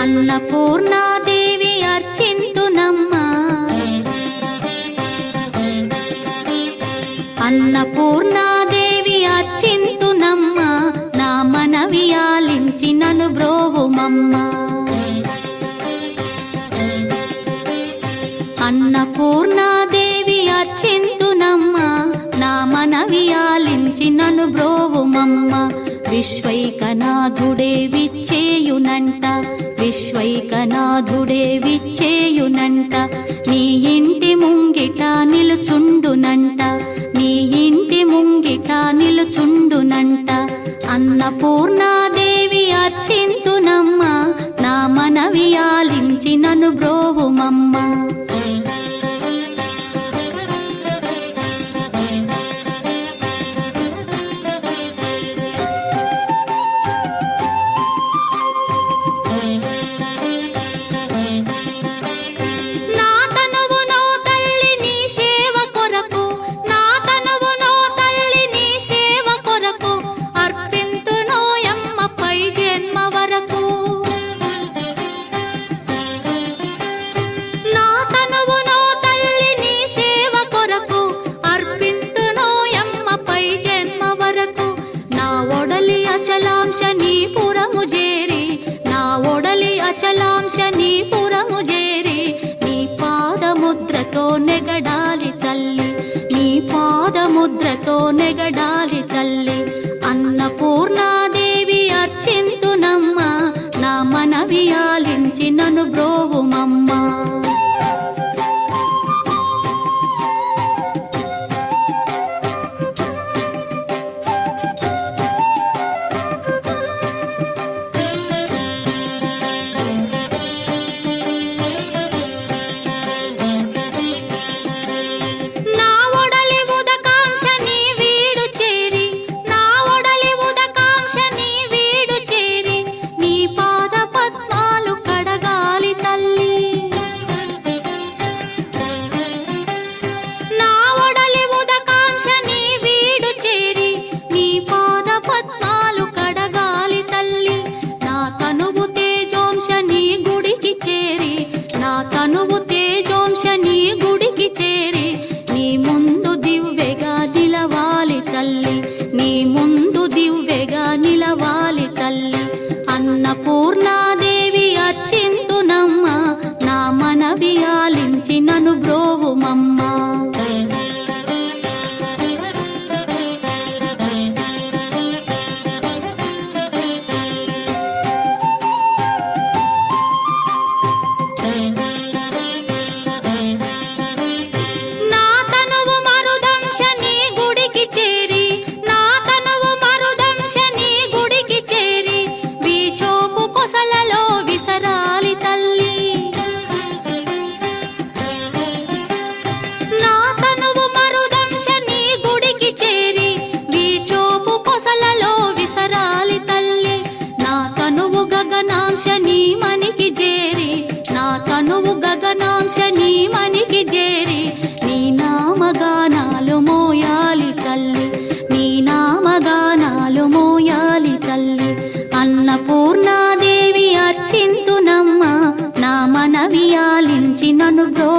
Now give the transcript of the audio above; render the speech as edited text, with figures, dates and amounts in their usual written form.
అన్నపూర్ణాదేవి అర్చింతునమ్మా, అన్నపూర్ణాదేవి అర్చింతునమ్మా, నా మనవి ఆలించి నన్ను బ్రోవుమమ్మా. అన్నపూర్ణాదేవి అర్చింతునమ్మా, నా మనవి ఆలించి నన్ను బ్రోవుమమ్మా. విశ్వైకనాథుడే విచ్చేయునంట, విశ్వైకనాథుడే విచ్చేయునంట, నీ ఇంటి ముంగిట నిలుచుండునంట, నీ ఇంటి ముంగిట నిలుచుండునంట. అన్నపూర్ణాదేవి అర్చింతునమ్మా, నా మనవి ఆలించి నన్ను బ్రోవుమమ్మా. అచలాంశనీపురము చేరి నీ పాదముద్రతో నెగడాలి తల్లి, నీ పాదముద్రతో నెగడాలి తల్లి. అన్నపూర్ణాదేవి అర్చింతునమ్మా, నా మనవి ఆలించి నన్ను బ్రోవుమమ్మా. తనువు తేజోంశని గుడికి చేరి నీ ముందు దివ్వెగా నిలవాలి తల్లి, నీ ముందు దివ్వెగా నిలవాలి తల్లి. అన్నపూర్ణాదేవి అర్చింతునమ్మా, నా మనవి ఆలించి నన్ను బ్రోవుమమ్మా. గగనాంశని మనికి చేరి, నా తనువు గగనాంశని మనికి చేరి నీ నామగానాలు మోయాలి తల్లి, నీ నామగానాలు మోయాలి తల్లి. అన్నపూర్ణాదేవి అర్చింతునమ్మా, నా మనవి ఆలించి నన్ను బ్రో